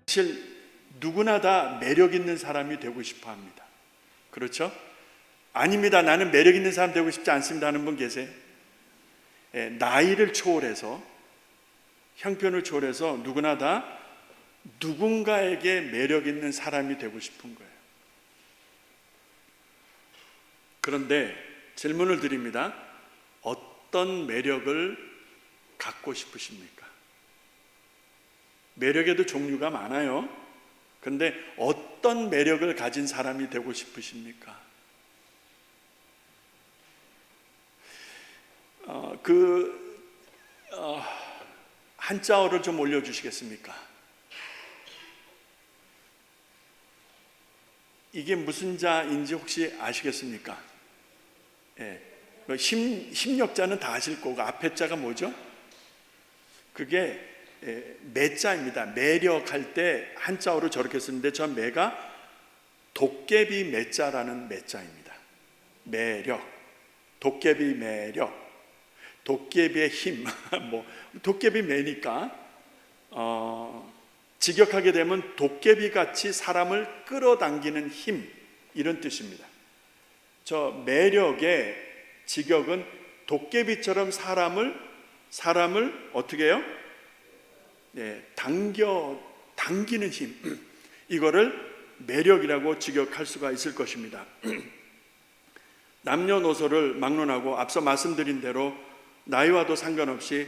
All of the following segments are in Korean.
사실 누구나 다 매력 있는 사람이 되고 싶어 합니다. 그렇죠? 아닙니다. 나는 매력 있는 사람 되고 싶지 않습니다 하는 분 계세요? 나이를 초월해서, 형편을 초월해서 누구나 다 누군가에게 매력 있는 사람이 되고 싶은 거예요. 그런데 질문을 드립니다. 어떤 매력을 갖고 싶으십니까? 매력에도 종류가 많아요. 그런데 어떤 매력을 가진 사람이 되고 싶으십니까? 한자어를 좀 올려주시겠습니까? 이게 무슨 자인지 혹시 아시겠습니까? 힘력자는 다 아실 거고, 앞에 자가 뭐죠? 그게 매자입니다. 매력할 때 한자어로 저렇게 쓰는데, 저 매가 도깨비 매자라는 매자입니다. 매력, 도깨비 매력, 도깨비의 힘, 도깨비 매니까 직역하게 되면 도깨비같이 사람을 끌어당기는 힘, 이런 뜻입니다. 저 매력의 직역은 도깨비처럼 사람을 어떻게 해요? 당기는 힘, 이거를 매력이라고 직역할 수가 있을 것입니다. 남녀노소를 막론하고 앞서 말씀드린 대로 나이와도 상관없이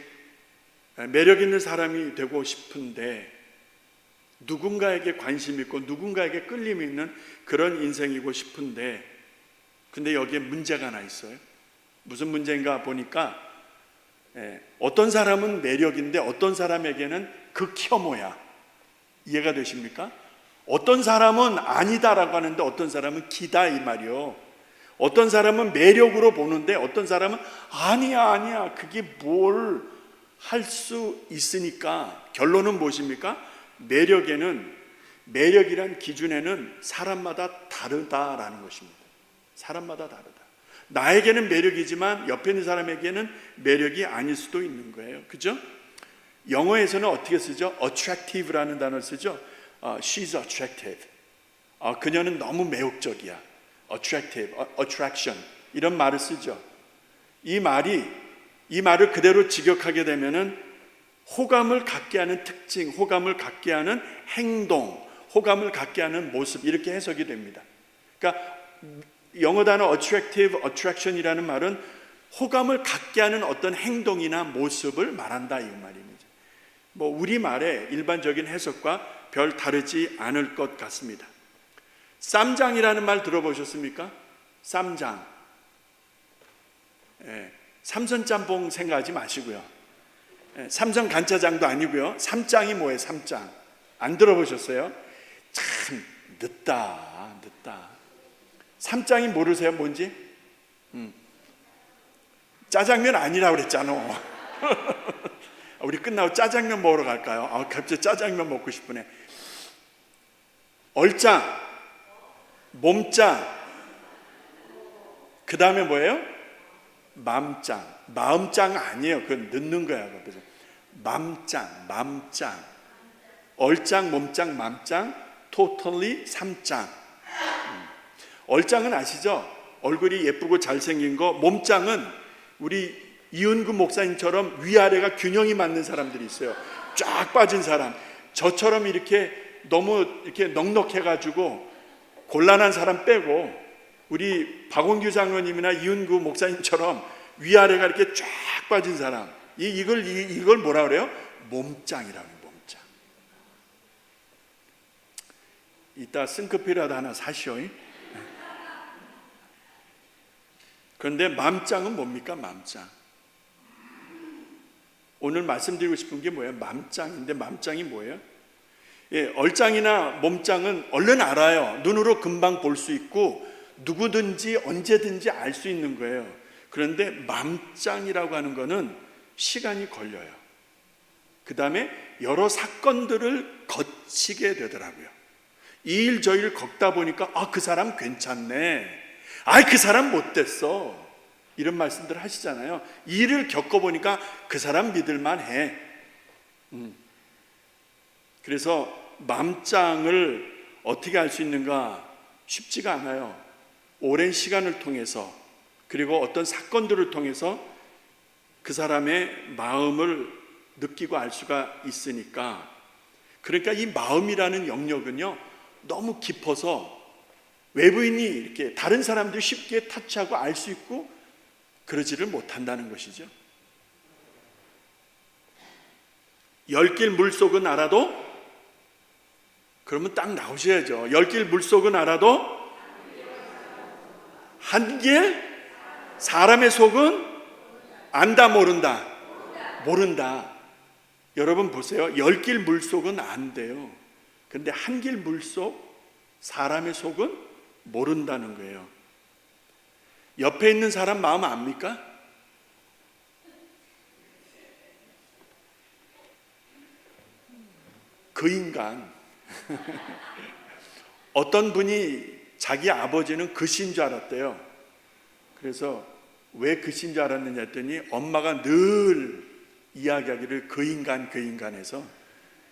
매력 있는 사람이 되고 싶은데, 누군가에게 관심 있고 누군가에게 끌림이 있는 그런 인생이고 싶은데, 근데 여기에 문제가 하나 있어요. 무슨 문제인가 보니까 어떤 사람은 매력인데 어떤 사람에게는 극혐오야. 이해가 되십니까? 어떤 사람은 아니다라고 하는데 어떤 사람은 기다, 이 말이요. 어떤 사람은 매력으로 보는데 어떤 사람은 아니야 그게 뭘 할 수 있으니까. 결론은 무엇입니까? 매력이란 기준에는 사람마다 다르다라는 것입니다. 사람마다 다르다. 나에게는 매력이지만 옆에 있는 사람에게는 매력이 아닐 수도 있는 거예요. 그죠? 영어에서는 어떻게 쓰죠? attractive라는 단어를 쓰죠. She's attractive. 그녀는 너무 매혹적이야. attractive, attraction, 이런 말을 쓰죠. 이 말을 그대로 직역하게 되면은 호감을 갖게 하는 특징, 호감을 갖게 하는 행동, 호감을 갖게 하는 모습, 이렇게 해석이 됩니다. 그러니까 영어 단어 attractive, attraction이라는 말은 호감을 갖게 하는 어떤 행동이나 모습을 말한다, 이 말입니다. 우리말의 일반적인 해석과 별 다르지 않을 것 같습니다. 쌈장이라는 말 들어보셨습니까? 쌈장. 삼선짬뽕 생각하지 마시고요. 삼선 간짜장도 아니고요. 삼장이 뭐예요? 삼장. 안 들어보셨어요? 참 늦다. 삼장이 모르세요? 뭔지? 짜장면 아니라고 그랬잖아. 우리 끝나고 짜장면 먹으러 갈까요? 갑자기 짜장면 먹고 싶으네. 얼짱, 몸짱, 그 다음에 뭐예요? 마음짱 아니에요. 그건 늦는 거야. 맘짱, 얼짱, 몸짱, 맘짱, totally 삼짱. 얼짱은 아시죠? 얼굴이 예쁘고 잘생긴 거. 몸짱은 우리 이은구 목사님처럼 위아래가 균형이 맞는 사람들이 있어요. 쫙 빠진 사람. 저처럼 이렇게 너무 이렇게 넉넉해가지고 곤란한 사람 빼고, 우리 박원규 장로님이나 이은구 목사님처럼 위아래가 이렇게 쫙 빠진 사람, 이걸 뭐라 그래요? 몸짱이라고 해요. 몸짱. 이따 승급이라도 하나 사시오. 그런데 맘짱은 뭡니까? 맘짱. 오늘 말씀드리고 싶은 게 뭐예요? 맘짱인데, 맘짱이 뭐예요? 얼짱이나 몸짱은 얼른 알아요. 눈으로 금방 볼 수 있고 누구든지 언제든지 알 수 있는 거예요. 그런데 맘짱이라고 하는 거는 시간이 걸려요. 그 다음에 여러 사건들을 거치게 되더라고요. 이 일 저 일 걷다 보니까 그 사람 괜찮네, 그 사람 못됐어, 이런 말씀들 하시잖아요. 이 일을 겪어보니까 그 사람 믿을만 해. 그래서 맘짱을 어떻게 알 수 있는가? 쉽지가 않아요. 오랜 시간을 통해서, 그리고 어떤 사건들을 통해서 그 사람의 마음을 느끼고 알 수가 있으니까. 그러니까 이 마음이라는 영역은요, 너무 깊어서 외부인이 이렇게 다른 사람들이 쉽게 터치하고 알 수 있고 그러지를 못한다는 것이죠. 열길 물속은 알아도, 그러면 딱 나오셔야죠. 열길 물속은 알아도 한길 사람의 속은 안다 모른다. 모른다. 여러분 보세요. 열길 물속은 안돼요. 근데 한길 물속 사람의 속은 모른다는 거예요. 옆에 있는 사람 마음 압니까? 그 인간 어떤 분이 자기 아버지는 그신 줄 알았대요. 그래서 왜 그신 줄 알았느냐 했더니 엄마가 늘 이야기하기를 그 인간 해서,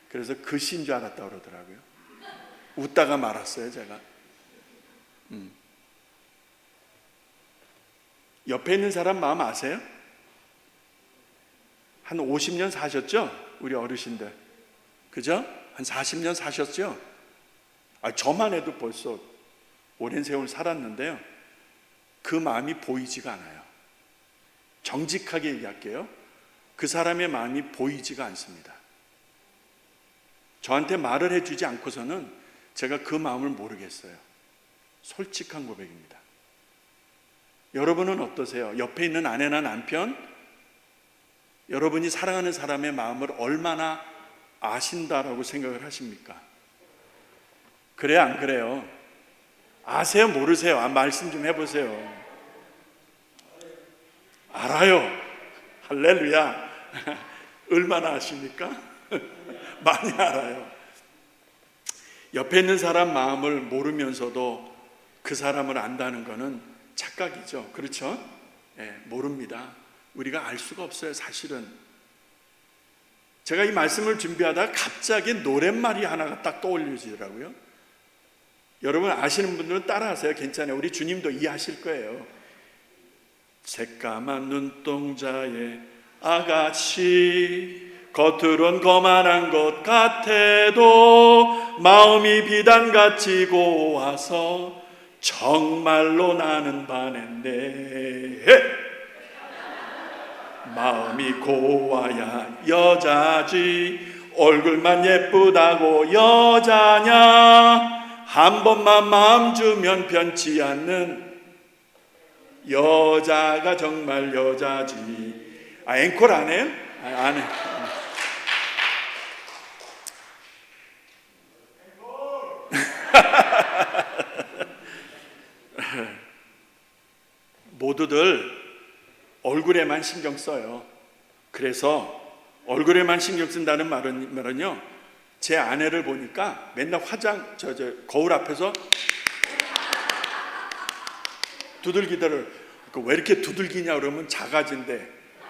그래서 그신 줄 알았다고 그러더라고요. 웃다가 말았어요 제가. 옆에 있는 사람 마음 아세요? 한 50년 사셨죠? 우리 어르신들, 그죠? 한 40년 사셨죠? 저만 해도 벌써 오랜 세월 살았는데요, 그 마음이 보이지가 않아요. 정직하게 얘기할게요. 그 사람의 마음이 보이지가 않습니다. 저한테 말을 해주지 않고서는 제가 그 마음을 모르겠어요. 솔직한 고백입니다. 여러분은 어떠세요? 옆에 있는 아내나 남편, 여러분이 사랑하는 사람의 마음을 얼마나 아신다라고 생각을 하십니까? 그래요, 안 그래요? 아세요, 모르세요? 말씀 좀 해보세요. 알아요. 할렐루야. 얼마나 아십니까? 많이 알아요. 옆에 있는 사람 마음을 모르면서도 그 사람을 안다는 것은 착각이죠. 그렇죠? 모릅니다. 우리가 알 수가 없어요, 사실은. 제가 이 말씀을 준비하다가 갑자기 노랫말이 하나가 딱 떠올려지더라고요. 여러분 아시는 분들은 따라하세요. 괜찮아요. 우리 주님도 이해하실 거예요. 새까만 눈동자의 아가씨, 겉으론 거만한 것 같아도 마음이 비단같이 고와서 정말로 나는 반했네. 마음이 고와야 여자지, 얼굴만 예쁘다고 여자냐. 한 번만 마음 주면 변치 않는 여자가 정말 여자지. 앵콜 안 해요? 안 해. 모두들 얼굴에만 신경 써요. 그래서 얼굴에만 신경 쓴다는 말은요, 제 아내를 보니까 맨날 거울 앞에서 두들기들을, 왜 이렇게 두들기냐 그러면 작아진대.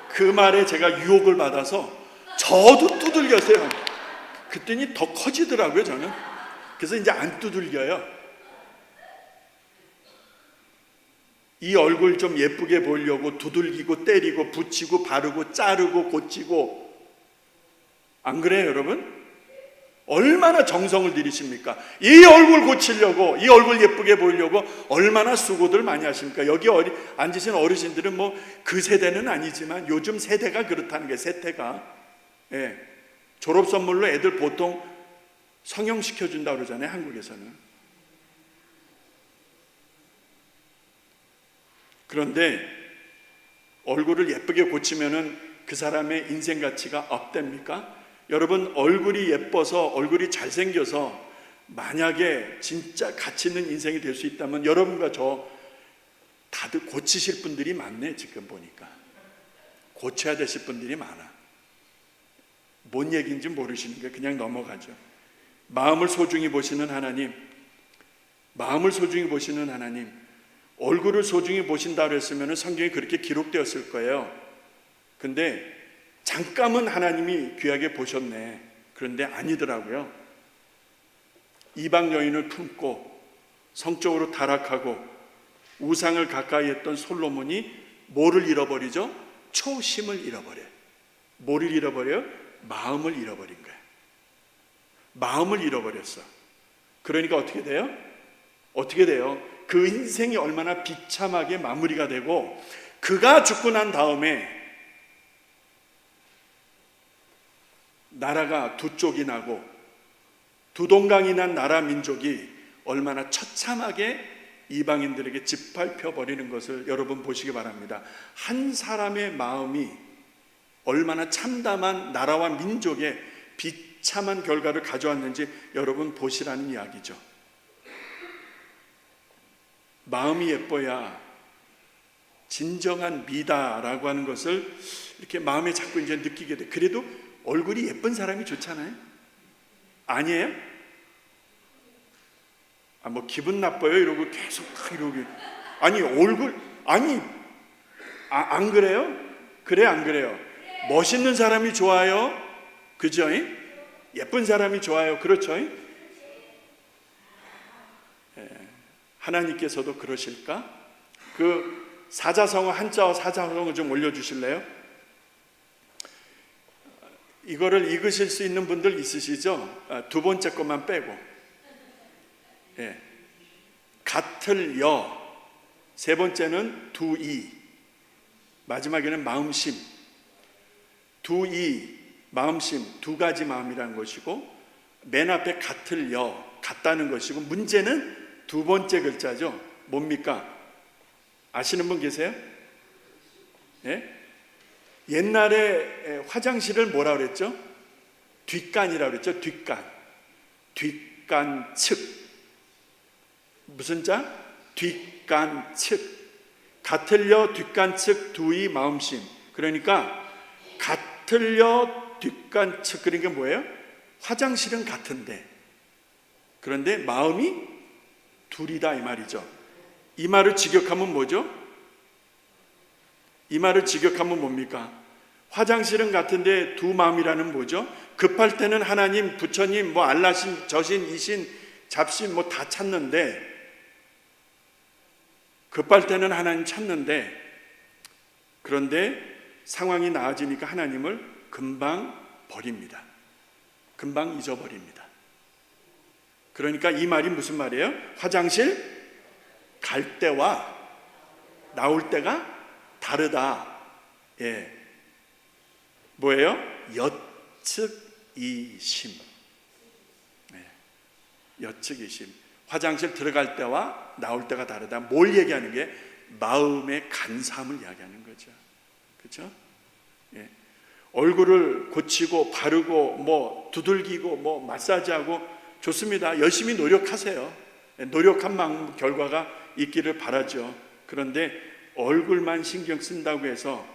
그 말에 제가 유혹을 받아서 저도 두들겼어요. 그랬더니 더 커지더라고요, 저는. 그래서 이제 안 두들겨요. 이 얼굴 좀 예쁘게 보려고 두들기고 때리고 붙이고 바르고 자르고 고치고, 안 그래요 여러분? 얼마나 정성을 들이십니까? 이 얼굴 고치려고, 이 얼굴 예쁘게 보이려고 얼마나 수고들 많이 하십니까? 여기 앉으신 어르신들은 뭐 그 세대는 아니지만 요즘 세대가 그렇다는 게, 세대가. 졸업 선물로 애들 보통 성형시켜준다고 그러잖아요, 한국에서는. 그런데 얼굴을 예쁘게 고치면은 그 사람의 인생 가치가 업됩니까? 여러분, 얼굴이 예뻐서, 얼굴이 잘생겨서 만약에 진짜 가치 있는 인생이 될 수 있다면 여러분과 저 다들 고치실 분들이 많네. 지금 보니까 고쳐야 되실 분들이 많아. 뭔 얘기인지 모르시니까 그냥 넘어가죠. 마음을 소중히 보시는 하나님, 마음을 소중히 보시는 하나님, 얼굴을 소중히 보신다고 했으면 성경에 그렇게 기록되었을 거예요. 근데 잠깐은 하나님이 귀하게 보셨네. 그런데 아니더라고요. 이방 여인을 품고 성적으로 타락하고 우상을 가까이 했던 솔로몬이 뭐를 잃어버리죠? 초심을 잃어버려요. 뭐를 잃어버려요? 마음을 잃어버린 거예요. 마음을 잃어버렸어. 그러니까 어떻게 돼요? 어떻게 돼요? 그 인생이 얼마나 비참하게 마무리가 되고, 그가 죽고 난 다음에 나라가 두 쪽이 나고 두 동강이 난 나라 민족이 얼마나 처참하게 이방인들에게 짓밟혀 버리는 것을 여러분 보시기 바랍니다. 한 사람의 마음이 얼마나 참담한 나라와 민족의 비참한 결과를 가져왔는지 여러분 보시라는 이야기죠. 마음이 예뻐야 진정한 미다라고 하는 것을 이렇게 마음에 자꾸 이제 느끼게 돼. 그래도 얼굴이 예쁜 사람이 좋잖아요. 아니에요? 뭐 기분 나빠요 이러고 계속 이러고, 아니 얼굴, 아니 안 그래요? 그래 안 그래요? 멋있는 사람이 좋아요. 그죠? 예쁜 사람이 좋아요. 그렇죠? 하나님께서도 그러실까? 그 사자성어, 한자어 사자성어 좀 올려주실래요? 이거를 읽으실 수 있는 분들 있으시죠? 두 번째 것만 빼고. 같을 여, 세 번째는 두이, 마지막에는 마음심. 두이, 마음심, 두 가지 마음이라는 것이고, 맨 앞에 같을 여, 같다는 것이고, 문제는 두 번째 글자죠. 뭡니까? 아시는 분 계세요? 옛날에 화장실을 뭐라 그랬죠? 뒷간이라고 그랬죠. 뒷간. 뒷간측. 무슨 자? 뒷간측. 같을려 뒷간측 두이 마음심. 그러니까 같을려 뒷간측, 그러니까 뭐예요? 화장실은 같은데 그런데 마음이 둘이다 이 말이죠. 이 말을 직역하면 뭐죠? 이 말을 직역하면 뭡니까? 화장실은 같은데 두 마음이라는 뭐죠? 급할 때는 하나님, 부처님, 뭐 알라신, 저신, 이신, 잡신 뭐 다 찾는데, 급할 때는 하나님 찾는데, 그런데 상황이 나아지니까 하나님을 금방 버립니다. 금방 잊어버립니다. 그러니까 이 말이 무슨 말이에요? 화장실 갈 때와 나올 때가 다르다. 뭐예요? 여측이심. 여측이심. 화장실 들어갈 때와 나올 때가 다르다. 뭘 얘기하는 게? 마음의 간사함을 이야기하는 거죠. 그렇죠? 얼굴을 고치고 바르고 뭐 두들기고 뭐 마사지하고 좋습니다. 열심히 노력하세요. 노력한 만큼 결과가 있기를 바라죠. 그런데 얼굴만 신경 쓴다고 해서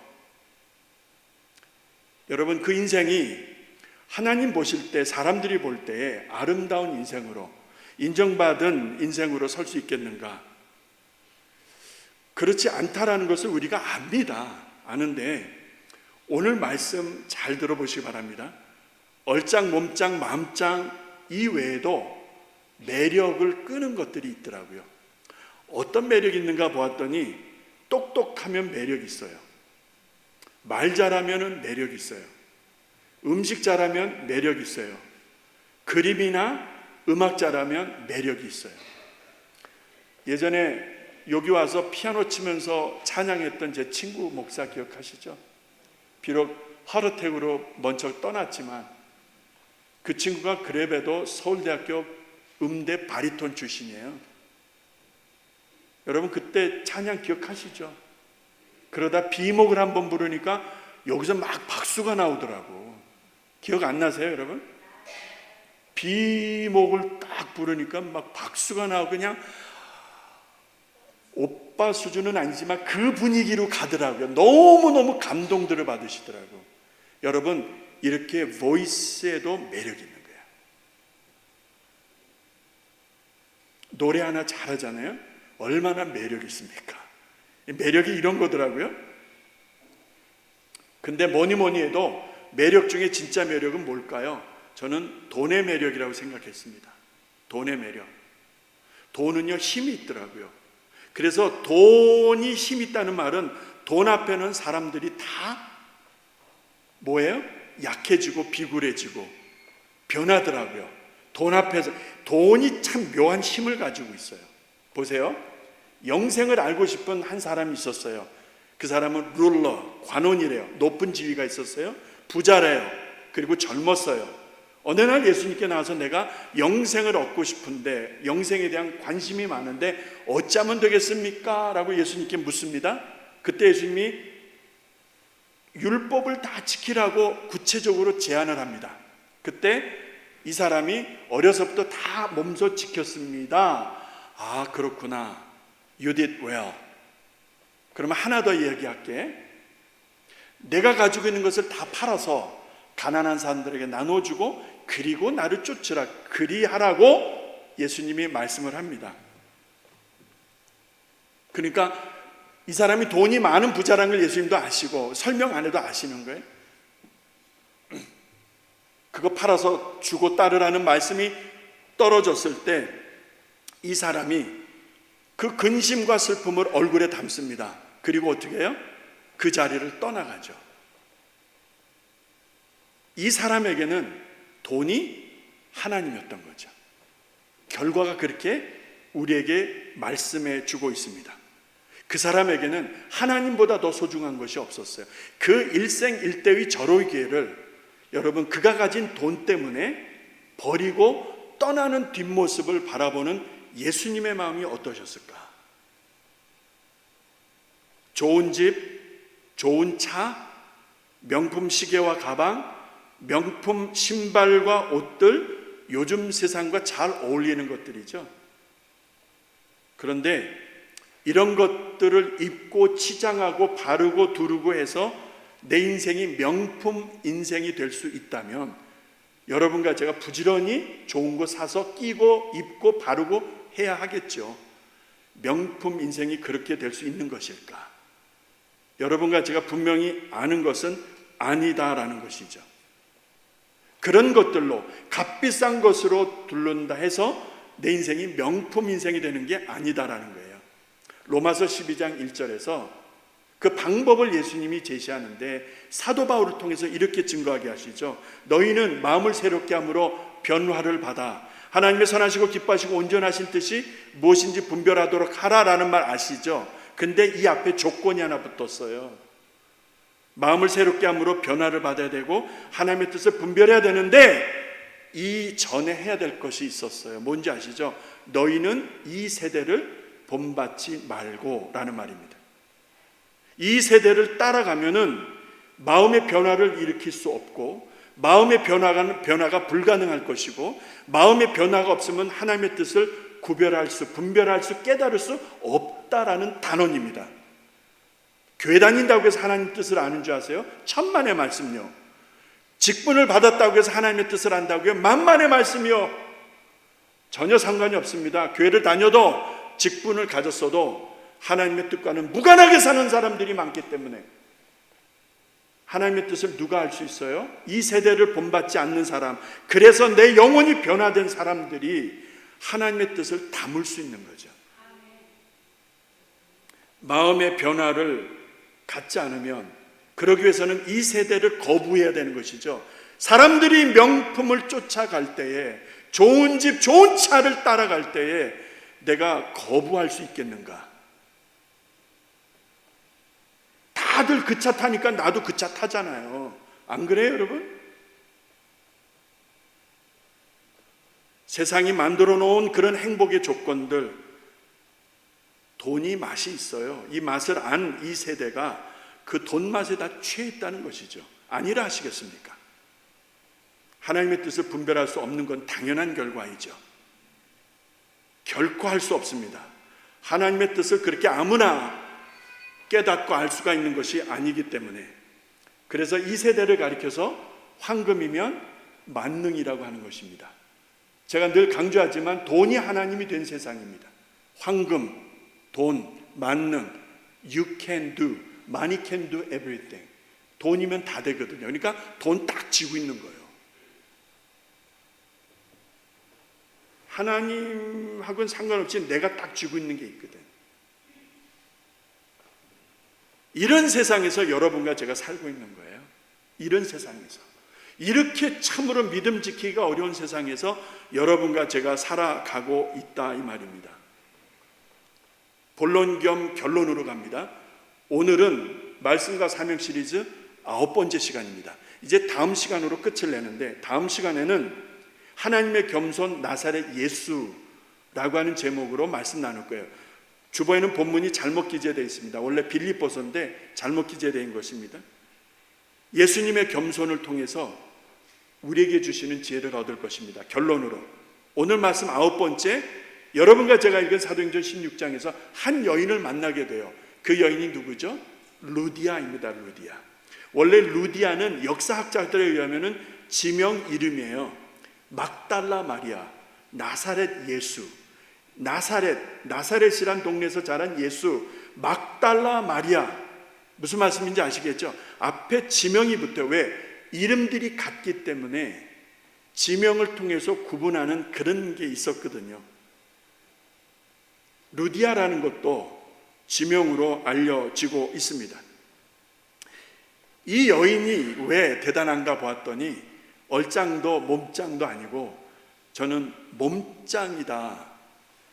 여러분 그 인생이 하나님 보실 때, 사람들이 볼 때에 아름다운 인생으로, 인정받은 인생으로 설 수 있겠는가? 그렇지 않다라는 것을 우리가 압니다. 아는데 오늘 말씀 잘 들어보시기 바랍니다. 얼짱, 몸짱, 마음짱 이외에도 매력을 끄는 것들이 있더라고요. 어떤 매력이 있는가 보았더니 똑똑하면 매력 있어요. 말 잘하면 매력 있어요. 음식 잘하면 매력 있어요. 그림이나 음악 잘하면 매력이 있어요. 예전에 여기 와서 피아노 치면서 찬양했던 제 친구 목사 기억하시죠? 비록 하루택으로 먼저 떠났지만 그 친구가 그래봬도 서울대학교 음대 바리톤 출신이에요. 여러분 그때 찬양 기억하시죠? 그러다 비목을 한번 부르니까 여기서 막 박수가 나오더라고. 기억 안 나세요 여러분? 비목을 딱 부르니까 막 박수가 나오고, 그냥 오빠 수준은 아니지만 그 분위기로 가더라고요. 너무너무 감동들을 받으시더라고요. 여러분 이렇게 보이스에도 매력이 있는 거예요. 노래 하나 잘하잖아요. 얼마나 매력이 있습니까? 매력이 이런 거더라고요. 근데 뭐니 해도 매력 중에 진짜 매력은 뭘까요? 저는 돈의 매력이라고 생각했습니다. 돈의 매력. 돈은요, 힘이 있더라고요. 그래서 돈이 힘이 있다는 말은 돈 앞에는 사람들이 다 뭐예요? 약해지고 비굴해지고 변하더라고요. 돈 앞에서. 돈이 참 묘한 힘을 가지고 있어요. 보세요. 영생을 알고 싶은 한 사람이 있었어요. 그 사람은 룰러, 관원이래요. 높은 지위가 있었어요. 부자래요. 그리고 젊었어요. 어느 날 예수님께 나와서 내가 영생을 얻고 싶은데, 영생에 대한 관심이 많은데 어찌하면 되겠습니까? 라고 예수님께 묻습니다. 그때 예수님이 율법을 다 지키라고 구체적으로 제안을 합니다. 그때 이 사람이 어려서부터 다 몸소 지켰습니다. 아, 그렇구나. You did well. 그러면 하나 더 이야기할게. 내가 가지고 있는 것을 다 팔아서 가난한 사람들에게 나눠주고 그리고 나를 쫓으라, 그리하라고 예수님이 말씀을 합니다. 그러니까 이 사람이 돈이 많은 부자라는 걸 예수님도 아시고 설명 안 해도 아시는 거예요. 그거 팔아서 주고 따르라는 말씀이 떨어졌을 때 이 사람이 그 근심과 슬픔을 얼굴에 담습니다. 그리고 어떻게 해요? 그 자리를 떠나가죠. 이 사람에게는 돈이 하나님이었던 거죠. 결과가 그렇게 우리에게 말씀해 주고 있습니다. 그 사람에게는 하나님보다 더 소중한 것이 없었어요. 그 일생일대의 절호의 기회를 여러분, 그가 가진 돈 때문에 버리고 떠나는 뒷모습을 바라보는 예수님의 마음이 어떠셨을까? 좋은 집, 좋은 차, 명품 시계와 가방, 명품 신발과 옷들, 요즘 세상과 잘 어울리는 것들이죠. 그런데 이런 것들을 입고 치장하고 바르고 두르고 해서 내 인생이 명품 인생이 될 수 있다면 여러분과 제가 부지런히 좋은 거 사서 끼고 입고 바르고 해야 하겠죠. 명품 인생이 그렇게 될 수 있는 것일까? 여러분과 제가 분명히 아는 것은 아니다라는 것이죠. 그런 것들로 값비싼 것으로 둘른다 해서 내 인생이 명품 인생이 되는 게 아니다라는 거예요. 로마서 12장 1절에서 그 방법을 예수님이 제시하는데 사도 바울을 통해서 이렇게 증거하게 하시죠. 너희는 마음을 새롭게 함으로 변화를 받아 하나님의 선하시고 기뻐하시고 온전하신 뜻이 무엇인지 분별하도록 하라라는 말 아시죠? 근데 이 앞에 조건이 하나 붙었어요. 마음을 새롭게 함으로 변화를 받아야 되고 하나님의 뜻을 분별해야 되는데 이 전에 해야 될 것이 있었어요. 뭔지 아시죠? 너희는 이 세대를 본받지 말고 라는 말입니다. 이 세대를 따라가면은 마음의 변화를 일으킬 수 없고 마음의 변화가 불가능할 것이고 마음의 변화가 없으면 하나님의 뜻을 분별할 수, 깨달을 수 없다라는 단언입니다. 교회 다닌다고 해서 하나님 뜻을 아는 줄 아세요? 천만의 말씀요. 직분을 받았다고 해서 하나님의 뜻을 안다고요? 만만의 말씀이요. 전혀 상관이 없습니다. 교회를 다녀도 직분을 가졌어도 하나님의 뜻과는 무관하게 사는 사람들이 많기 때문에 하나님의 뜻을 누가 알 수 있어요? 이 세대를 본받지 않는 사람, 그래서 내 영혼이 변화된 사람들이 하나님의 뜻을 담을 수 있는 거죠. 마음의 변화를 갖지 않으면 그러기 위해서는 이 세대를 거부해야 되는 것이죠. 사람들이 명품을 쫓아갈 때에 좋은 집, 좋은 차를 따라갈 때에 내가 거부할 수 있겠는가? 다들 그 차 타니까 나도 그 차 타잖아요. 안 그래요, 여러분? 세상이 만들어 놓은 그런 행복의 조건들, 돈이 맛이 있어요. 이 맛을 안 이 세대가 그 돈 맛에 다 취했다는 것이죠. 아니라 하시겠습니까? 하나님의 뜻을 분별할 수 없는 건 당연한 결과이죠. 결코 할 수 없습니다. 하나님의 뜻을 그렇게 아무나 깨닫고 알 수가 있는 것이 아니기 때문에. 그래서 이 세대를 가리켜서 황금이면 만능이라고 하는 것입니다. 제가 늘 강조하지만 돈이 하나님이 된 세상입니다. 황금, 돈, 만능, you can do, money can do everything. 돈이면 다 되거든요. 그러니까 돈 딱 쥐고 있는 거예요. 하나님하고는 상관없이 내가 딱 쥐고 있는 게 있거든. 이런 세상에서 여러분과 제가 살고 있는 거예요. 이런 세상에서. 이렇게 참으로 믿음 지키기가 어려운 세상에서 여러분과 제가 살아가고 있다 이 말입니다. 본론 겸 결론으로 갑니다. 오늘은 말씀과 사명 시리즈 9번째 시간입니다. 이제 다음 시간으로 끝을 내는데, 다음 시간에는 하나님의 겸손 나사렛 예수라고 하는 제목으로 말씀 나눌 거예요. 주보에는 본문이 잘못 기재되어 있습니다. 원래 빌립보서인데 잘못 기재된 것입니다. 예수님의 겸손을 통해서 우리에게 주시는 지혜를 얻을 것입니다. 결론으로 오늘 말씀 9번째, 여러분과 제가 읽은 사도행전 16장에서 한 여인을 만나게 돼요. 그 여인이 누구죠? 루디아입니다. 루디아. 원래 루디아는 역사학자들에 의하면 지명 이름이에요. 막달라 마리아, 나사렛 예수, 나사렛이란 동네에서 자란 예수, 막달라 마리아. 무슨 말씀인지 아시겠죠? 앞에 지명이 붙어요. 왜? 이름들이 같기 때문에 지명을 통해서 구분하는 그런 게 있었거든요. 루디아라는 것도 지명으로 알려지고 있습니다. 이 여인이 왜 대단한가 보았더니 얼짱도 몸짱도 아니고, 저는 몸짱이다,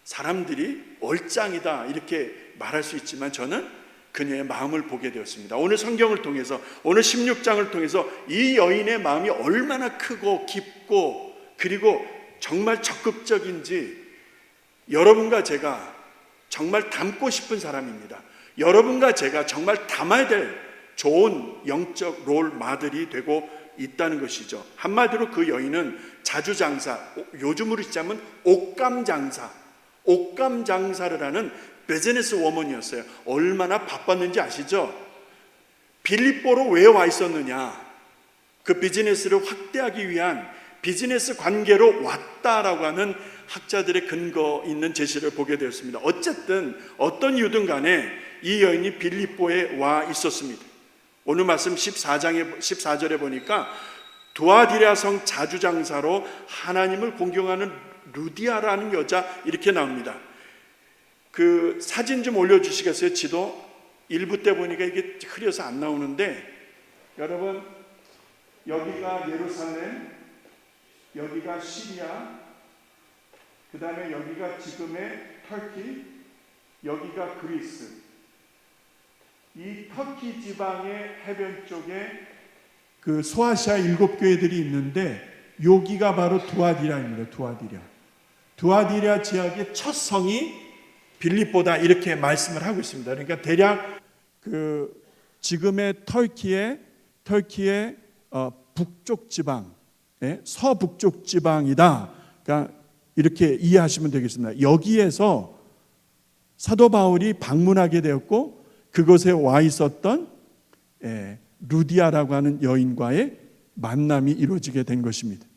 사람들이 얼짱이다 이렇게 말할 수 있지만 저는 그녀의 마음을 보게 되었습니다. 오늘 성경을 통해서, 오늘 16장을 통해서 이 여인의 마음이 얼마나 크고 깊고 그리고 정말 적극적인지 여러분과 제가 정말 닮고 싶은 사람입니다. 여러분과 제가 정말 닮아야 될 좋은 영적 롤 모델이 되고 있다는 것이죠. 한마디로 그 여인은 자주장사, 요즘으로 치자면 옷감장사를 하는 비즈니스 워먼이었어요. 얼마나 바빴는지 아시죠? 빌립보로 왜 와 있었느냐? 그 비즈니스를 확대하기 위한 비즈니스 관계로 왔다라고 하는 학자들의 근거 있는 제시를 보게 되었습니다. 어쨌든 어떤 이유든 간에 이 여인이 빌립보에 와 있었습니다. 오늘 말씀 14절에 보니까 두아디라 성 자주장사로 하나님을 공경하는 루디아라는 여자, 이렇게 나옵니다. 그 사진 좀 올려주시겠어요? 지도 1부 때 보니까 이게 흐려서 안 나오는데, 여러분 여기가 예루살렘, 여기가 시리아, 그 다음에 여기가 지금의 터키, 여기가 그리스. 이 터키 지방의 해변 쪽에 그 소아시아 7교회들이 있는데 여기가 바로 두아디라입니다. 두아디라 지역의 첫 성이 빌립보다, 이렇게 말씀을 하고 있습니다. 그러니까 대략 그 지금의 터키의 북쪽 지방, 서북쪽 지방이다. 그러니까 이렇게 이해하시면 되겠습니다. 여기에서 사도 바울이 방문하게 되었고 그곳에 와 있었던 루디아라고 하는 여인과의 만남이 이루어지게 된 것입니다.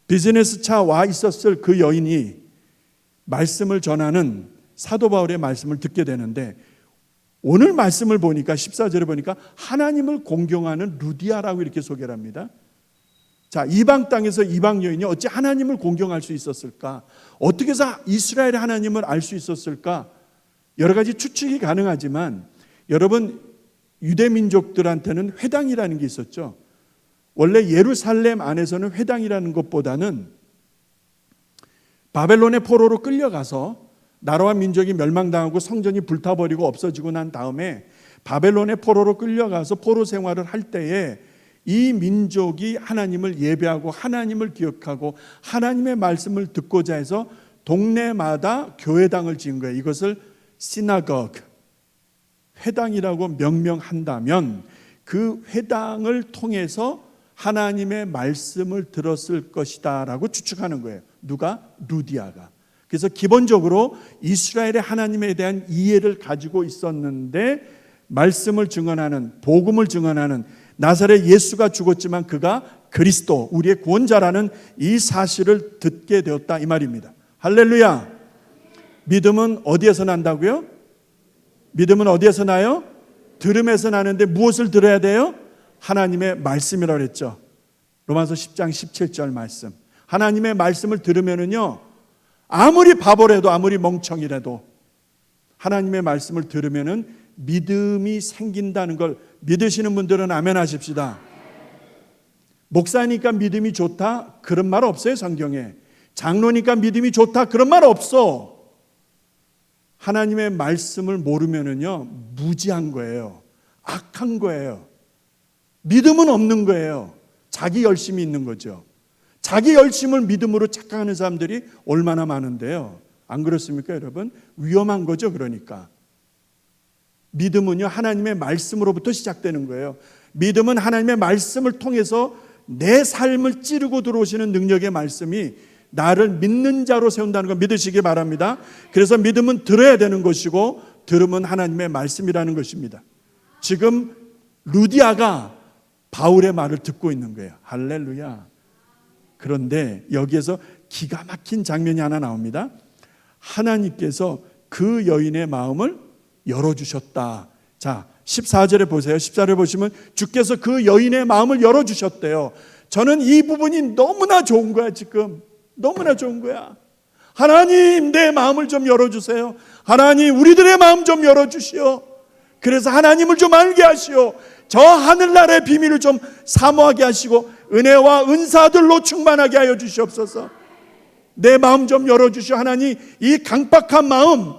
비즈니스 차 와 있었을 그 여인이 말씀을 전하는 사도 바울의 말씀을 듣게 되는데, 오늘 말씀을 보니까 14절에 보니까 하나님을 공경하는 루디아라고 이렇게 소개를 합니다. 자, 이방 땅에서 이방 여인이 어찌 하나님을 공경할 수 있었을까? 어떻게 해서 이스라엘의 하나님을 알 수 있었을까? 여러 가지 추측이 가능하지만, 여러분 유대 민족들한테는 회당이라는 게 있었죠. 원래 예루살렘 안에서는 회당이라는 것보다는 바벨론의 포로로 끌려가서 나라와 민족이 멸망당하고 성전이 불타버리고 없어지고 난 다음에 바벨론의 포로로 끌려가서 포로 생활을 할 때에 이 민족이 하나님을 예배하고 하나님을 기억하고 하나님의 말씀을 듣고자 해서 동네마다 교회당을 지은 거예요. 이것을 시나고그, 회당이라고 명명한다면 그 회당을 통해서 하나님의 말씀을 들었을 것이다 라고 추측하는 거예요. 누가? 루디아가. 그래서 기본적으로 이스라엘의 하나님에 대한 이해를 가지고 있었는데, 말씀을 증언하는, 복음을 증언하는 나사렛 예수가 죽었지만 그가 그리스도, 우리의 구원자라는 이 사실을 듣게 되었다 이 말입니다. 할렐루야. 믿음은 어디에서 난다고요? 믿음은 어디에서 나요? 들음에서 나는데 무엇을 들어야 돼요? 하나님의 말씀이라고 했죠. 로마서 10장 17절 말씀. 하나님의 말씀을 들으면은요, 아무리 바보라도 아무리 멍청이라도 하나님의 말씀을 들으면은 믿음이 생긴다는 걸 믿으시는 분들은 아멘 하십시다. 목사니까 믿음이 좋다? 그런 말 없어요, 성경에. 장로니까 믿음이 좋다? 그런 말 없어. 하나님의 말씀을 모르면은요, 무지한 거예요. 악한 거예요. 믿음은 없는 거예요. 자기 열심이 있는 거죠. 자기 열심을 믿음으로 착각하는 사람들이 얼마나 많은데요. 안 그렇습니까, 여러분? 위험한 거죠, 그러니까. 믿음은요, 하나님의 말씀으로부터 시작되는 거예요. 믿음은 하나님의 말씀을 통해서 내 삶을 찌르고 들어오시는 능력의 말씀이 나를 믿는 자로 세운다는 걸 믿으시기 바랍니다. 그래서 믿음은 들어야 되는 것이고 들음은 하나님의 말씀이라는 것입니다. 지금 루디아가 바울의 말을 듣고 있는 거예요. 할렐루야. 그런데 여기에서 기가 막힌 장면이 하나 나옵니다. 하나님께서 그 여인의 마음을 열어주셨다. 자, 14절에 보세요. 14절에 보시면 주께서 그 여인의 마음을 열어주셨대요. 저는 이 부분이 너무나 좋은 거야, 지금. 너무나 좋은 거야. 하나님, 내 마음을 좀 열어주세요. 하나님, 우리들의 마음 좀 열어주시오. 그래서 하나님을 좀 알게 하시오. 저 하늘나라의 비밀을 좀 사모하게 하시고 은혜와 은사들로 충만하게 하여 주시옵소서. 내 마음 좀 열어주시오. 하나님, 이 강박한 마음,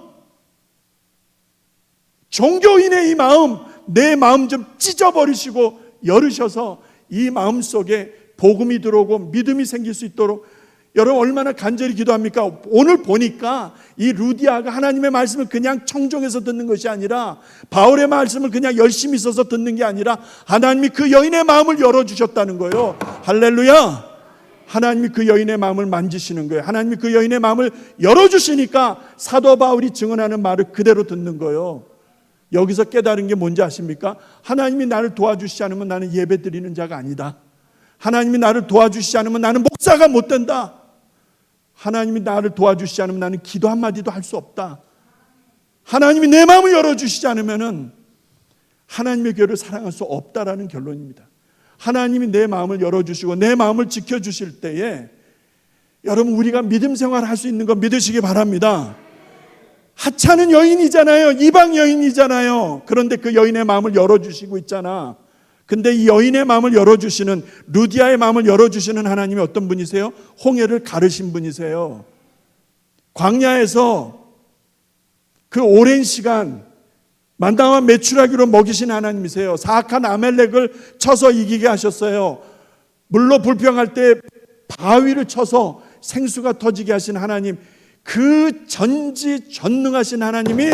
종교인의 이 마음, 내 마음 좀 찢어버리시고 열으셔서 이 마음 속에 복음이 들어오고 믿음이 생길 수 있도록. 여러분 얼마나 간절히 기도합니까? 오늘 보니까 이 루디아가 하나님의 말씀을 그냥 청종해서 듣는 것이 아니라, 바울의 말씀을 그냥 열심히 써서 듣는 게 아니라 하나님이 그 여인의 마음을 열어주셨다는 거예요. 할렐루야. 하나님이 그 여인의 마음을 만지시는 거예요. 하나님이 그 여인의 마음을 열어주시니까 사도 바울이 증언하는 말을 그대로 듣는 거예요. 여기서 깨달은 게 뭔지 아십니까? 하나님이 나를 도와주시지 않으면 나는 예배 드리는 자가 아니다. 하나님이 나를 도와주시지 않으면 나는 목사가 못 된다. 하나님이 나를 도와주시지 않으면 나는 기도 한마디도 할 수 없다. 하나님이 내 마음을 열어주시지 않으면 하나님의 교회를 사랑할 수 없다라는 결론입니다. 하나님이 내 마음을 열어주시고 내 마음을 지켜주실 때에 여러분 우리가 믿음 생활을 할 수 있는 거 믿으시기 바랍니다. 하찮은 여인이잖아요. 이방 여인이잖아요. 그런데 그 여인의 마음을 열어주시고 있잖아. 근데 이 여인의 마음을 열어주시는, 루디아의 마음을 열어주시는 하나님이 어떤 분이세요? 홍해를 가르신 분이세요. 광야에서 그 오랜 시간 만당과 메추라기로 먹이신 하나님이세요. 사악한 아멜렉을 쳐서 이기게 하셨어요. 물로 불평할 때 바위를 쳐서 생수가 터지게 하신 하나님, 그 전지전능하신 하나님이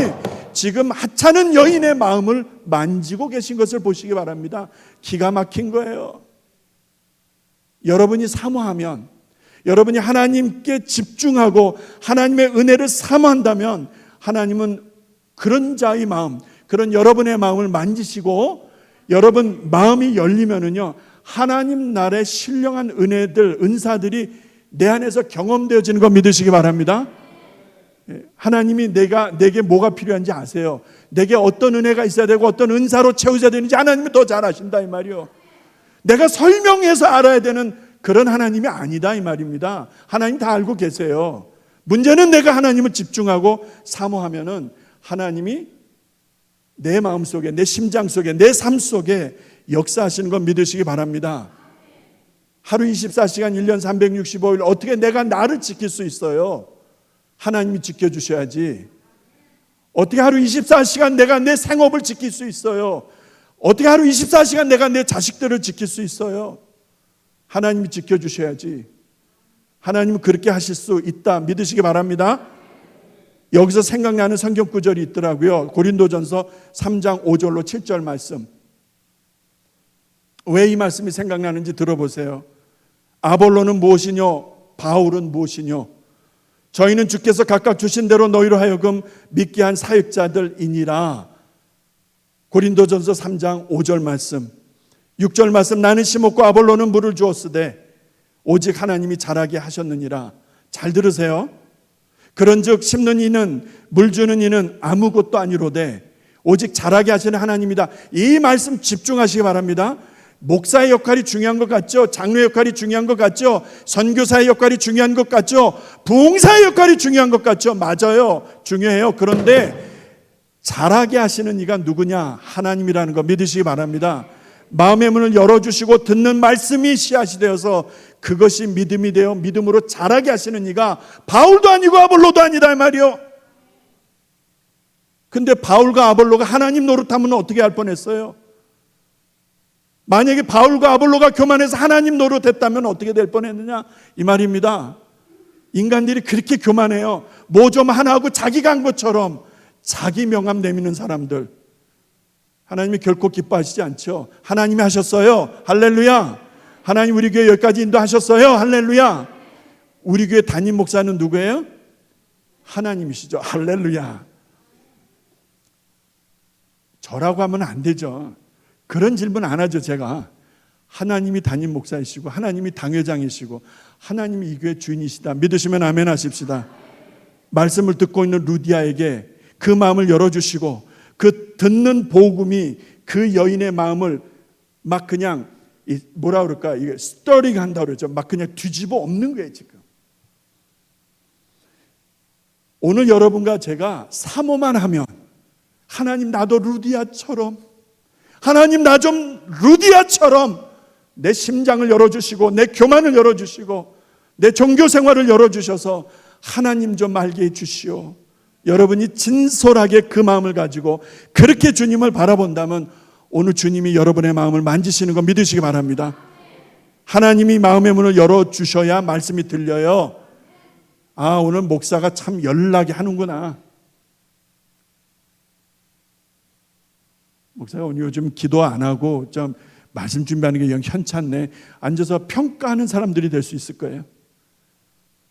지금 하찮은 여인의 마음을 만지고 계신 것을 보시기 바랍니다. 기가 막힌 거예요. 여러분이 사모하면, 여러분이 하나님께 집중하고 하나님의 은혜를 사모한다면 하나님은 그런 자의 마음, 그런 여러분의 마음을 만지시고 여러분 마음이 열리면은요, 하나님 나라의 신령한 은혜들, 은사들이 내 안에서 경험되어지는 거 믿으시기 바랍니다. 하나님이 내게 뭐가 필요한지 아세요. 내게 어떤 은혜가 있어야 되고 어떤 은사로 채워져야 되는지 하나님이 더 잘 아신다 이 말이요. 내가 설명해서 알아야 되는 그런 하나님이 아니다 이 말입니다. 하나님 다 알고 계세요. 문제는 내가 하나님을 집중하고 사모하면은 하나님이 내 마음 속에, 내 심장 속에, 내 삶 속에 역사하시는 건 믿으시기 바랍니다. 하루 24시간 1년 365일 어떻게 내가 나를 지킬 수 있어요? 하나님이 지켜주셔야지. 어떻게 하루 24시간 내가 내 생업을 지킬 수 있어요? 어떻게 하루 24시간 내가 내 자식들을 지킬 수 있어요? 하나님이 지켜주셔야지. 하나님은 그렇게 하실 수 있다 믿으시기 바랍니다. 여기서 생각나는 성경 구절이 있더라고요. 고린도전서 3장 5절로 7절 말씀. 왜 이 말씀이 생각나는지 들어보세요. 아볼로는 무엇이뇨? 바울은 무엇이뇨? 저희는 주께서 각각 주신 대로 너희로 하여금 믿게 한 사역자들이니라. 고린도전서 3장 5절 말씀. 6절 말씀. 나는 심었고 아볼로는 물을 주었으되 오직 하나님이 자라게 하셨느니라. 잘 들으세요. 그런즉 심는 이는 물 주는 이는 아무것도 아니로되 오직 자라게 하시는 하나님이다. 이 말씀 집중하시기 바랍니다. 목사의 역할이 중요한 것 같죠? 장로의 역할이 중요한 것 같죠? 선교사의 역할이 중요한 것 같죠? 부흥사의 역할이 중요한 것 같죠? 맞아요. 중요해요. 그런데 잘하게 하시는 이가 누구냐? 하나님이라는 거 믿으시기 바랍니다. 마음의 문을 열어주시고 듣는 말씀이 씨앗이 되어서 그것이 믿음이 되어 믿음으로 자라게 하시는 이가 바울도 아니고 아볼로도 아니다 이 말이요. 근데 바울과 아볼로가 하나님 노릇하면 어떻게 할 뻔했어요? 만약에 바울과 아볼로가 교만해서 하나님 노릇했다면 어떻게 될 뻔했느냐 이 말입니다. 인간들이 그렇게 교만해요. 뭐 좀 하나 하고 자기가 한 것처럼 자기 명함 내미는 사람들, 하나님이 결코 기뻐하시지 않죠. 하나님이 하셨어요. 할렐루야. 하나님 우리 교회 여기까지 인도하셨어요. 할렐루야. 우리 교회 담임 목사는 누구예요? 하나님이시죠. 할렐루야. 저라고 하면 안 되죠. 그런 질문 안 하죠. 제가 하나님이 담임 목사이시고 하나님이 당회장이시고 하나님이 이 교회 주인이시다 믿으시면 아멘 하십시다. 말씀을 듣고 있는 루디아에게 그 마음을 열어주시고 그 듣는 복음이 그 여인의 마음을 막 그냥 뭐라 그럴까, 이게 스터링 한다고 그러죠. 막 그냥 뒤집어 엎는 거예요. 지금 오늘 여러분과 제가 사모만 하면, 하나님 나도 루디아처럼, 하나님 나 좀 루디아처럼 내 심장을 열어주시고 내 교만을 열어주시고 내 종교 생활을 열어주셔서 하나님 좀 알게 해주시오. 여러분이 진솔하게 그 마음을 가지고 그렇게 주님을 바라본다면 오늘 주님이 여러분의 마음을 만지시는 거 믿으시기 바랍니다. 하나님이 마음의 문을 열어주셔야 말씀이 들려요. 아, 오늘 목사가 참 열나게 하는구나. 목사가 오늘 요즘 기도 안 하고 좀 말씀 준비하는 게 영 현찮네. 앉아서 평가하는 사람들이 될 수 있을 거예요.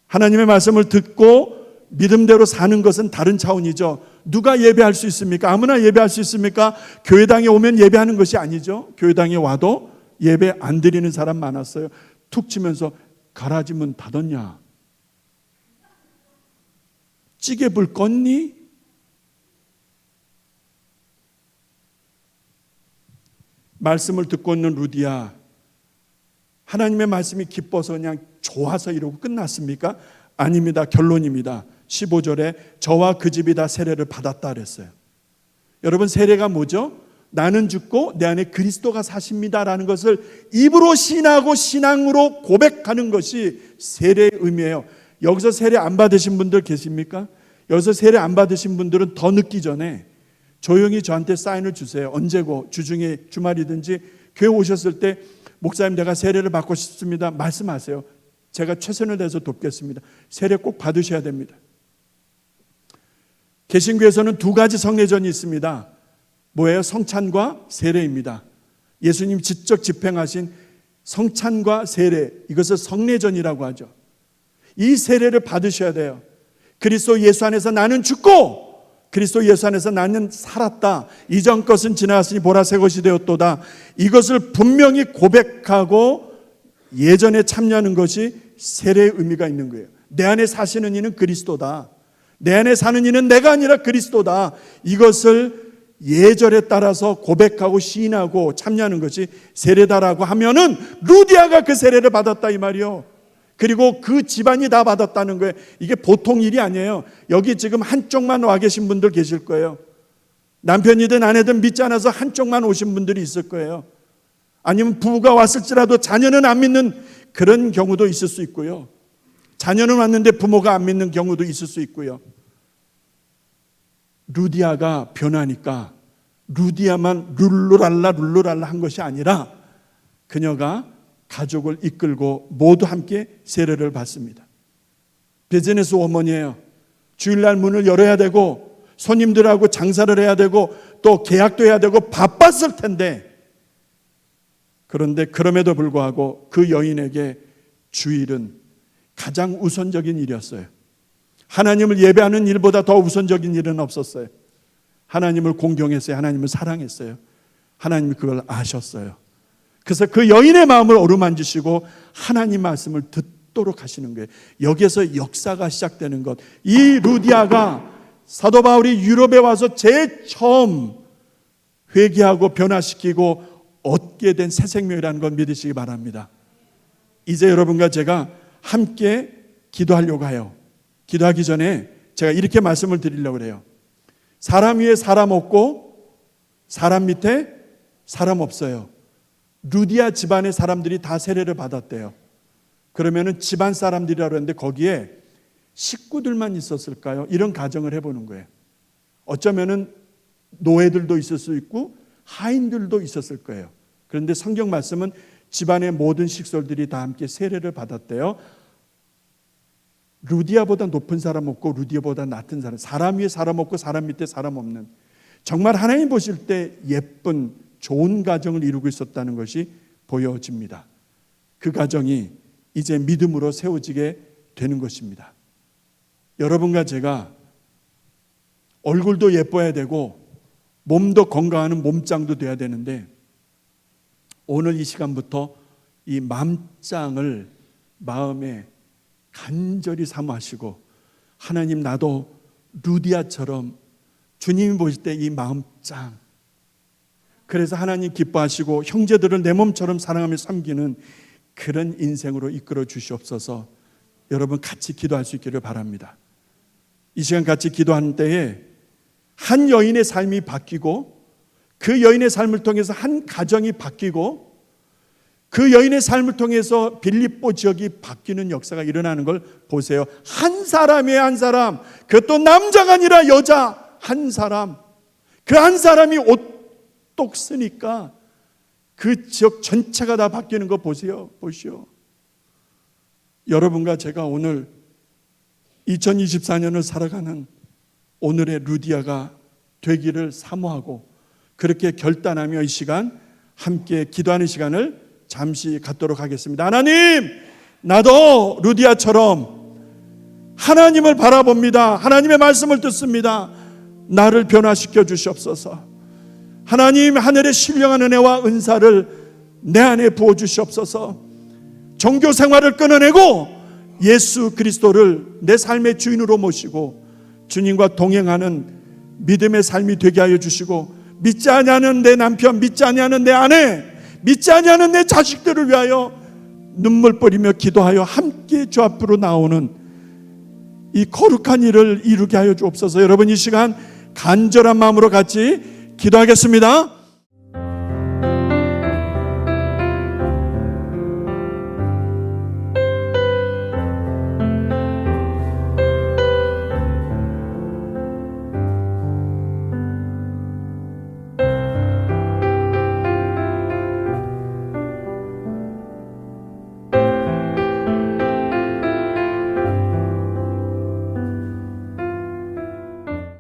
하나님의 말씀을 듣고 믿음대로 사는 것은 다른 차원이죠. 누가 예배할 수 있습니까? 아무나 예배할 수 있습니까? 교회당에 오면 예배하는 것이 아니죠. 교회당에 와도 예배 안 드리는 사람 많았어요. 툭 치면서 가라지 문 닫았냐? 찌개불 껐니? 말씀을 듣고 있는 루디아, 하나님의 말씀이 기뻐서 그냥 좋아서 이러고 끝났습니까? 아닙니다. 결론입니다. 15절에 저와 그 집이 다 세례를 받았다 그랬어요. 여러분, 세례가 뭐죠? 나는 죽고 내 안에 그리스도가 사십니다라는 것을 입으로 신하고 신앙으로 고백하는 것이 세례의 의미예요. 여기서 세례 안 받으신 분들 계십니까? 여기서 세례 안 받으신 분들은 더 늦기 전에 조용히 저한테 사인을 주세요. 언제고, 주중에 주말이든지 교회 오셨을 때 목사님 내가 세례를 받고 싶습니다 말씀하세요. 제가 최선을 다해서 돕겠습니다. 세례 꼭 받으셔야 됩니다. 개신교에서는 두 가지 성례전이 있습니다. 뭐예요? 성찬과 세례입니다. 예수님 직접 집행하신 성찬과 세례, 이것을 성례전이라고 하죠. 이 세례를 받으셔야 돼요. 그리스도 예수 안에서 나는 죽고 그리스도 예수 안에서 나는 살았다. 이전 것은 지나갔으니 보라 새 것이 되었도다. 이것을 분명히 고백하고 예전에 참여하는 것이 세례의 의미가 있는 거예요. 내 안에 사시는 이는 그리스도다. 내 안에 사는 이는 내가 아니라 그리스도다. 이것을 예절에 따라서 고백하고 시인하고 참여하는 것이 세례다라고 하면은 루디아가 그 세례를 받았다 이 말이요. 그리고 그 집안이 다 받았다는 거예요. 이게 보통 일이 아니에요. 여기 지금 한쪽만 와 계신 분들 계실 거예요. 남편이든 아내든 믿지 않아서 한쪽만 오신 분들이 있을 거예요. 아니면 부부가 왔을지라도 자녀는 안 믿는 그런 경우도 있을 수 있고요. 자녀는 왔는데 부모가 안 믿는 경우도 있을 수 있고요. 루디아가 변하니까 루디아만 룰루랄라 한 것이 아니라 그녀가 가족을 이끌고 모두 함께 세례를 받습니다. 비즈니스 워먼이에요. 주일날 문을 열어야 되고 손님들하고 장사를 해야 되고 또 계약도 해야 되고 바빴을 텐데, 그런데 그럼에도 불구하고 그 여인에게 주일은 가장 우선적인 일이었어요. 하나님을 예배하는 일보다 더 우선적인 일은 없었어요. 하나님을 공경했어요. 하나님을 사랑했어요. 하나님이 그걸 아셨어요. 그래서 그 여인의 마음을 어루만지시고 하나님 말씀을 듣도록 하시는 거예요. 여기에서 역사가 시작되는 것. 이 루디아가 사도 바울이 유럽에 와서 제일 처음 회개하고 변화시키고 얻게 된 새 생명이라는 걸 믿으시기 바랍니다. 이제 여러분과 제가 함께 기도하려고 해요. 기도하기 전에 제가 이렇게 말씀을 드리려고 해요. 사람 위에 사람 없고 사람 밑에 사람 없어요. 루디아 집안의 사람들이 다 세례를 받았대요. 그러면은 집안 사람들이라고 했는데 거기에 식구들만 있었을까요? 이런 가정을 해보는 거예요. 어쩌면은 노예들도 있을 수 있고 하인들도 있었을 거예요. 그런데 성경 말씀은 집안의 모든 식솔들이 다 함께 세례를 받았대요. 루디아보다 높은 사람 없고 루디아보다 낮은 사람, 사람 위에 사람 없고 사람 밑에 사람 없는, 정말 하나님 보실 때 예쁜 좋은 가정을 이루고 있었다는 것이 보여집니다. 그 가정이 이제 믿음으로 세워지게 되는 것입니다. 여러분과 제가 얼굴도 예뻐야 되고 몸도 건강한 몸짱도 돼야 되는데, 오늘 이 시간부터 이 맘짱을 마음에 간절히 사모하시고, 하나님 나도 루디아처럼 주님이 보실 때 이 마음짱, 그래서 하나님 기뻐하시고 형제들을 내 몸처럼 사랑하며 섬기는 그런 인생으로 이끌어 주시옵소서. 여러분 같이 기도할 수 있기를 바랍니다. 이 시간 같이 기도하는 때에 한 여인의 삶이 바뀌고, 그 여인의 삶을 통해서 한 가정이 바뀌고, 그 여인의 삶을 통해서 빌립보 지역이 바뀌는 역사가 일어나는 걸 보세요. 한 사람이에요. 한 사람. 그것도 남자가 아니라 여자 한 사람. 그 한 사람이 옷똑 쓰니까 그 지역 전체가 다 바뀌는 거 보세요. 보시오. 여러분과 제가 오늘 2024년을 살아가는 오늘의 루디아가 되기를 사모하고, 그렇게 결단하며 이 시간 함께 기도하는 시간을 잠시 갖도록 하겠습니다. 하나님, 나도 루디아처럼 하나님을 바라봅니다. 하나님의 말씀을 듣습니다. 나를 변화시켜 주시옵소서. 하나님, 하늘의 신령한 은혜와 은사를 내 안에 부어 주시옵소서. 종교 생활을 끊어내고 예수 그리스도를 내 삶의 주인으로 모시고 주님과 동행하는 믿음의 삶이 되게 하여 주시고, 믿지 아니하는 내 남편, 믿지 아니하는 내 아내, 믿지 아니하는 내 자식들을 위하여 눈물 뿌리며 기도하여 함께 주 앞으로 나오는 이 거룩한 일을 이루게 하여 주옵소서. 여러분 이 시간 간절한 마음으로 같이 기도하겠습니다.